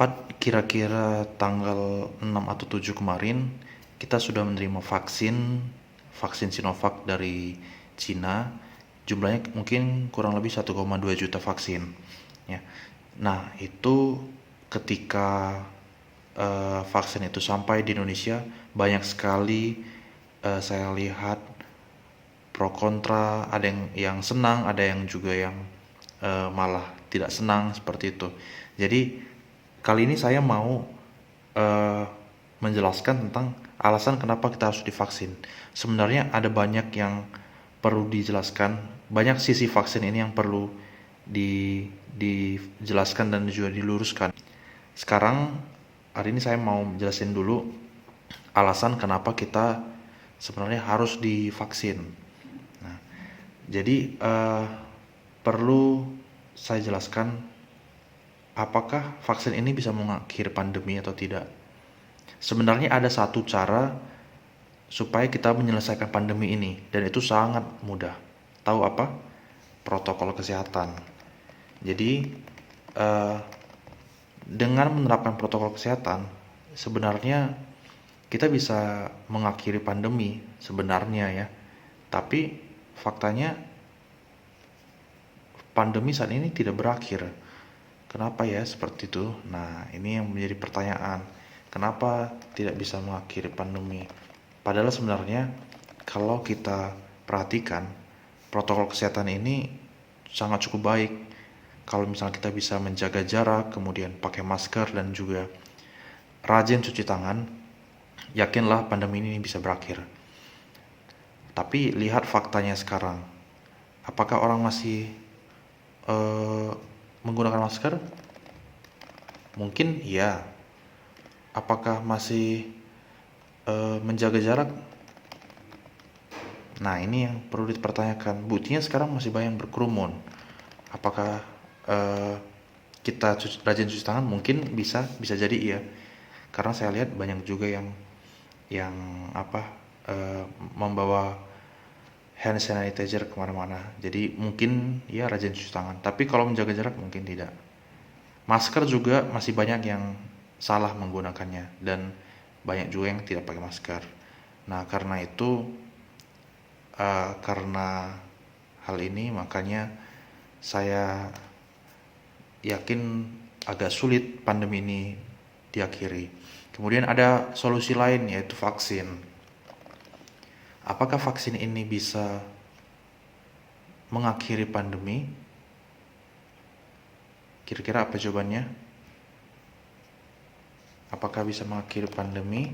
Tepat kira-kira tanggal 6 atau 7 kemarin, kita sudah menerima vaksin Sinovac dari Cina. Jumlahnya mungkin kurang lebih 1,2 juta vaksin. Ya. Nah, itu ketika vaksin itu sampai di Indonesia, banyak sekali saya lihat pro kontra, ada yang senang, ada yang juga yang malah tidak senang seperti itu. Jadi kali ini saya mau menjelaskan tentang alasan kenapa kita harus divaksin. Sebenarnya ada banyak yang perlu dijelaskan, banyak sisi vaksin ini yang perlu dijelaskan dan juga diluruskan. Sekarang hari ini saya mau jelasin dulu alasan kenapa kita sebenarnya harus divaksin. Nah, jadi perlu saya jelaskan apakah vaksin ini bisa mengakhiri pandemi atau tidak. Sebenarnya ada satu cara supaya kita menyelesaikan pandemi ini, dan itu sangat mudah. Tahu apa? Protokol kesehatan. Jadi dengan menerapkan protokol kesehatan, sebenarnya kita bisa mengakhiri pandemi sebenarnya ya. Tapi faktanya pandemi saat ini tidak berakhir. Kenapa ya seperti itu? Nah, ini yang menjadi pertanyaan. Kenapa tidak bisa mengakhiri pandemi? Padahal sebenarnya kalau kita perhatikan, protokol kesehatan ini sangat cukup baik. Kalau misalnya kita bisa menjaga jarak, kemudian pakai masker dan juga rajin cuci tangan, yakinlah pandemi ini bisa berakhir. Tapi lihat faktanya sekarang. Apakah orang masih menggunakan masker? Mungkin ya. Apakah masih menjaga jarak? Nah, ini yang perlu dipertanyakan. Buktinya sekarang masih banyak berkerumun. Apakah kita rajin cuci tangan? Mungkin bisa jadi iya. Karena saya lihat banyak juga yang membawa hand sanitizer kemana-mana. Jadi mungkin ya rajin cuci tangan. Tapi kalau menjaga jarak mungkin tidak. Masker juga masih banyak yang salah menggunakannya, dan banyak juga yang tidak pakai masker. Nah, karena itu karena hal ini makanya saya yakin agak sulit pandemi ini diakhiri. Kemudian ada solusi lain, yaitu vaksin. Apakah vaksin ini bisa mengakhiri pandemi? Kira-kira apa jawabannya? Apakah bisa mengakhiri pandemi?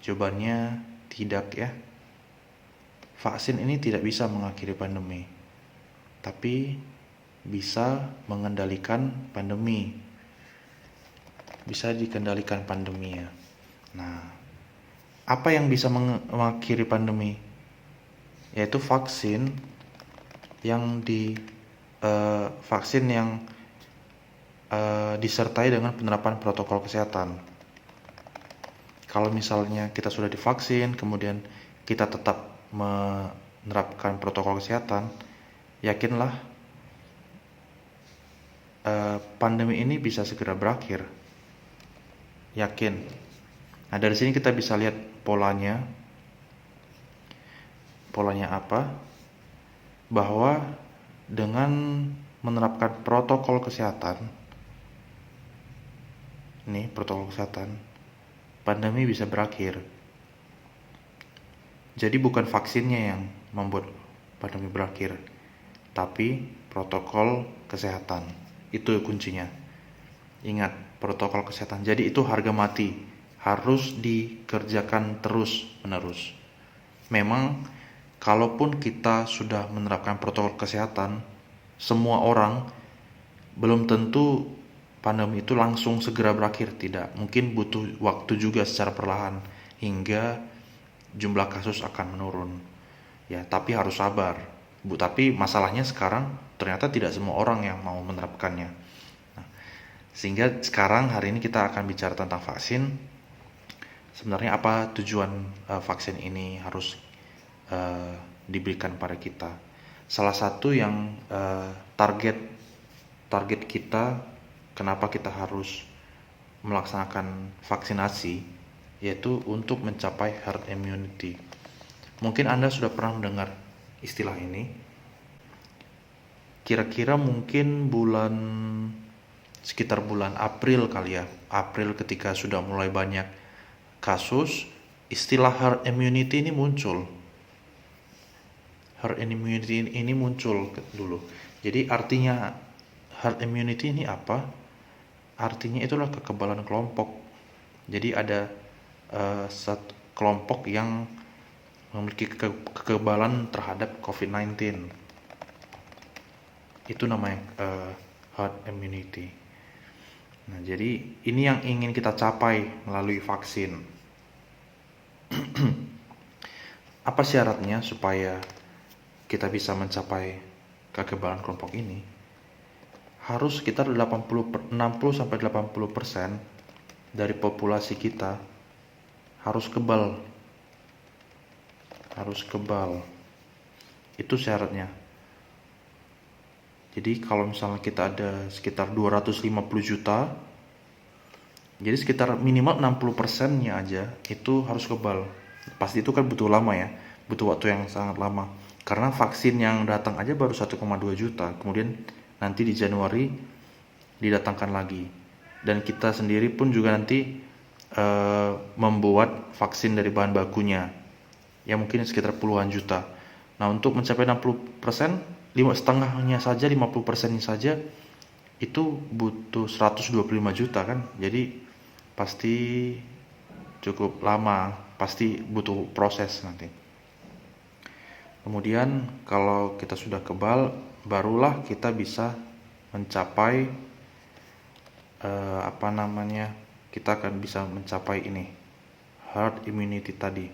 Jawabannya tidak ya. Vaksin ini tidak bisa mengakhiri pandemi, tapi bisa mengendalikan pandemi. Bisa dikendalikan pandemi ya. Nah, apa yang bisa mengakhiri pandemi? Yaitu vaksin yang disertai dengan penerapan protokol kesehatan. Kalau misalnya kita sudah divaksin, kemudian kita tetap menerapkan protokol kesehatan, yakinlah pandemi ini bisa segera berakhir. Yakin. Nah, dari sini kita bisa lihat polanya. Polanya apa? Bahwa dengan menerapkan protokol kesehatan, ini protokol kesehatan, pandemi bisa berakhir. Jadi bukan vaksinnya yang membuat pandemi berakhir, tapi protokol kesehatan. Itu kuncinya. Ingat, protokol kesehatan. Jadi itu harga mati, harus dikerjakan terus-menerus. Memang kalaupun kita sudah menerapkan protokol kesehatan, semua orang belum tentu pandemi itu langsung segera berakhir, tidak. Mungkin butuh waktu juga secara perlahan hingga jumlah kasus akan menurun. Ya, tapi harus sabar. Tapi masalahnya sekarang ternyata tidak semua orang yang mau menerapkannya. Nah, sehingga sekarang hari ini kita akan bicara tentang vaksin. Sebenarnya apa tujuan vaksin ini harus diberikan pada kita? Salah satu yang target kita kenapa kita harus melaksanakan vaksinasi, yaitu untuk mencapai herd immunity. Mungkin Anda sudah pernah mendengar istilah ini. Kira-kira mungkin sekitar bulan April kali ya. April ketika sudah mulai banyak kasus, istilah herd immunity ini muncul. Herd immunity ini muncul dulu. Jadi artinya herd immunity ini apa? Artinya itulah kekebalan kelompok. Jadi ada satu kelompok yang memiliki kekebalan terhadap COVID-19. Itu namanya herd immunity. Nah, jadi ini yang ingin kita capai melalui vaksin. Apa syaratnya supaya kita bisa mencapai kekebalan kelompok ini? Harus sekitar 60-80% dari populasi kita harus kebal. Itu syaratnya. Jadi kalau misalnya kita ada sekitar 250 juta, jadi sekitar minimal 60%-nya aja itu harus kebal. Pasti itu kan butuh lama ya, butuh waktu yang sangat lama. Karena vaksin yang datang aja baru 1,2 juta, kemudian nanti di Januari didatangkan lagi. Dan kita sendiri pun juga nanti membuat vaksin dari bahan bakunya, ya mungkin sekitar puluhan juta. Nah, untuk mencapai 60%, setengahnya saja, 50%-nya saja itu butuh 125 juta kan. Jadi pasti cukup lama, pasti butuh proses nanti. Kemudian kalau kita sudah kebal, barulah kita bisa mencapai kita akan bisa mencapai ini, herd immunity tadi.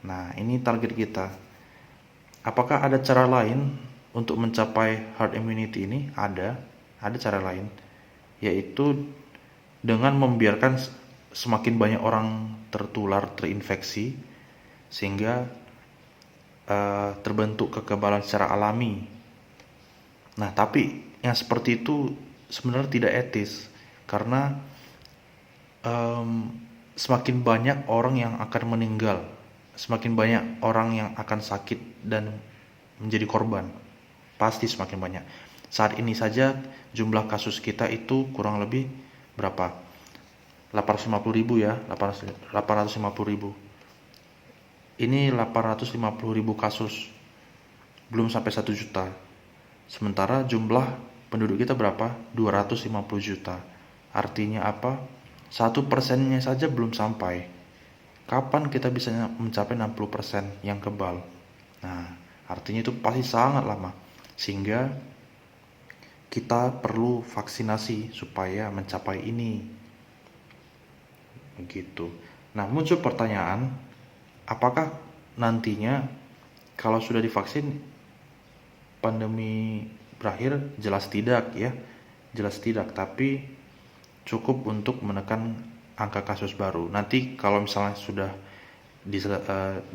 Nah, ini target kita. Apakah ada cara lain untuk mencapai herd immunity ini? Ada cara lain, yaitu dengan membiarkan semakin banyak orang terinfeksi, sehingga terbentuk kekebalan secara alami. Nah, tapi yang seperti itu sebenarnya tidak etis, karena semakin banyak orang yang akan meninggal, semakin banyak orang yang akan sakit dan menjadi korban, pasti semakin banyak. Saat ini saja jumlah kasus kita itu kurang lebih berapa? 850.000 ya, 850.000. Ini 850.000 kasus, belum sampai 1 juta. Sementara jumlah penduduk kita berapa? 250 juta. Artinya apa? 1%-nya saja belum sampai. Kapan kita bisa mencapai 60% yang kebal? Nah, artinya itu pasti sangat lama. Sehingga kita perlu vaksinasi supaya mencapai ini. Begitu. Nah, muncul pertanyaan, apakah nantinya kalau sudah divaksin pandemi berakhir? Jelas tidak ya. Jelas tidak, tapi cukup untuk menekan angka kasus baru. Nanti kalau misalnya sudah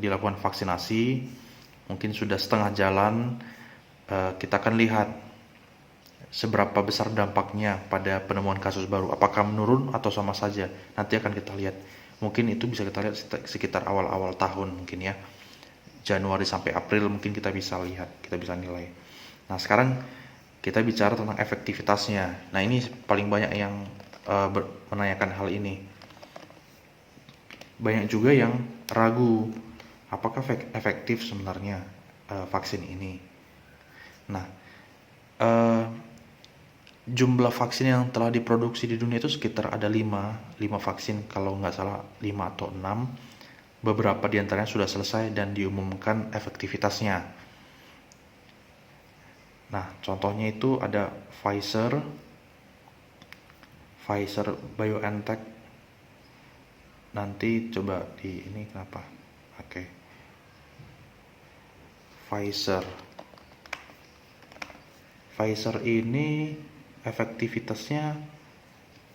dilakukan vaksinasi, mungkin sudah setengah jalan, kita akan lihat seberapa besar dampaknya pada penemuan kasus baru. Apakah menurun atau sama saja? Nanti akan kita lihat. Mungkin itu bisa kita lihat sekitar awal-awal tahun mungkin ya. Januari sampai April mungkin kita bisa lihat, kita bisa nilai. Nah, sekarang kita bicara tentang efektivitasnya. Nah, ini paling banyak yang menanyakan hal ini. Banyak juga yang ragu apakah efektif sebenarnya vaksin ini. Nah, jumlah vaksin yang telah diproduksi di dunia itu sekitar ada 5 vaksin, kalau nggak salah 5 atau 6. Beberapa di antaranya sudah selesai dan diumumkan efektivitasnya. Nah, contohnya itu ada Pfizer BioNTech. Nanti coba di ini kenapa? Oke. Pfizer ini efektivitasnya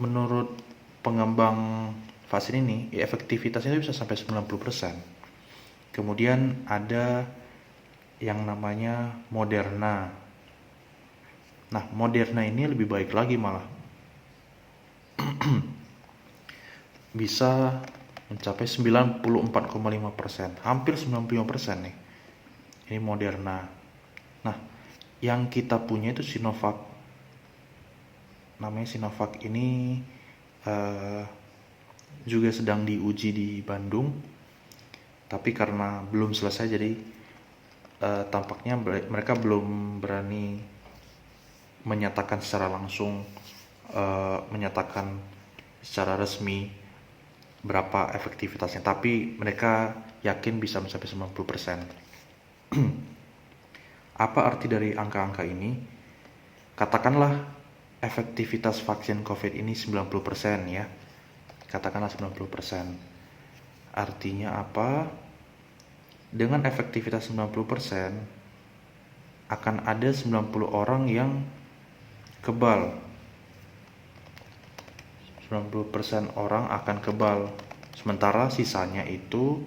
menurut pengembang vaksin ini, efektivitasnya itu bisa sampai 90%. Kemudian ada yang namanya Moderna. Nah, Moderna ini lebih baik lagi malah. bisa mencapai 94,5%, hampir 95% nih. Ini Moderna. Nah, yang kita punya itu Sinovac. Namanya Sinovac ini juga sedang diuji di Bandung, tapi karena belum selesai jadi tampaknya mereka belum berani menyatakan secara langsung, menyatakan secara resmi berapa efektivitasnya, tapi mereka yakin bisa mencapai 90%. Apa arti dari angka-angka ini? Katakanlah efektivitas vaksin COVID ini 90% ya. Katakanlah 90%. Artinya apa? Dengan efektivitas 90%, akan ada 90 orang yang kebal. 90% orang akan kebal. Sementara sisanya itu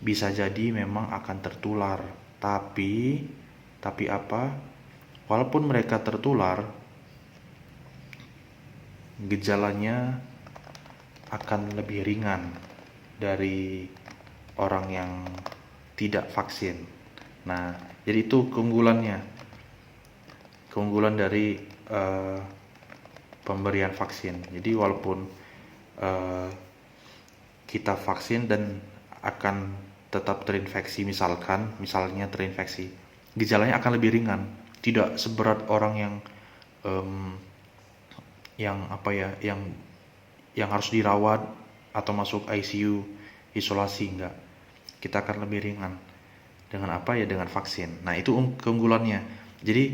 bisa jadi memang akan tertular. Tapi apa? Walaupun mereka tertular, gejalanya akan lebih ringan dari orang yang tidak vaksin. Nah, jadi itu keunggulan dari pemberian vaksin. Jadi walaupun kita vaksin dan akan tetap terinfeksi, misalnya terinfeksi, gejalanya akan lebih ringan, tidak seberat orang yang harus dirawat atau masuk ICU, isolasi, enggak. Kita akan lebih ringan dengan dengan vaksin. Nah, itu keunggulannya. Jadi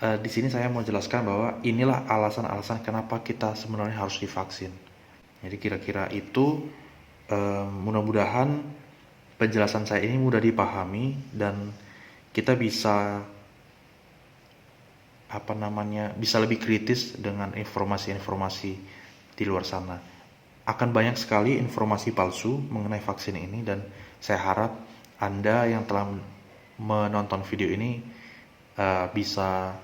di sini saya mau jelaskan bahwa inilah alasan-alasan kenapa kita sebenarnya harus divaksin. Jadi kira-kira itu, mudah-mudahan penjelasan saya ini mudah dipahami dan kita bisa bisa lebih kritis dengan informasi-informasi di luar sana. Akan banyak sekali informasi palsu mengenai vaksin ini, dan saya harap Anda yang telah menonton video ini bisa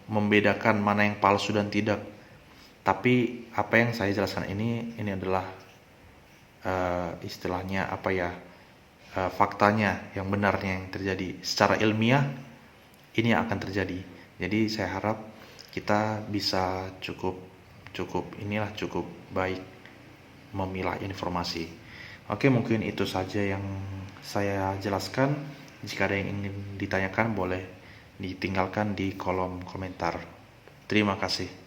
membedakan mana yang palsu dan tidak. Tapi apa yang saya jelaskan ini adalah istilahnya faktanya, yang benarnya yang terjadi secara ilmiah, ini yang akan terjadi. Jadi saya harap kita bisa cukup baik memilah informasi. Oke, mungkin itu saja yang saya jelaskan. Jika ada yang ingin ditanyakan, boleh ditinggalkan di kolom komentar. Terima kasih.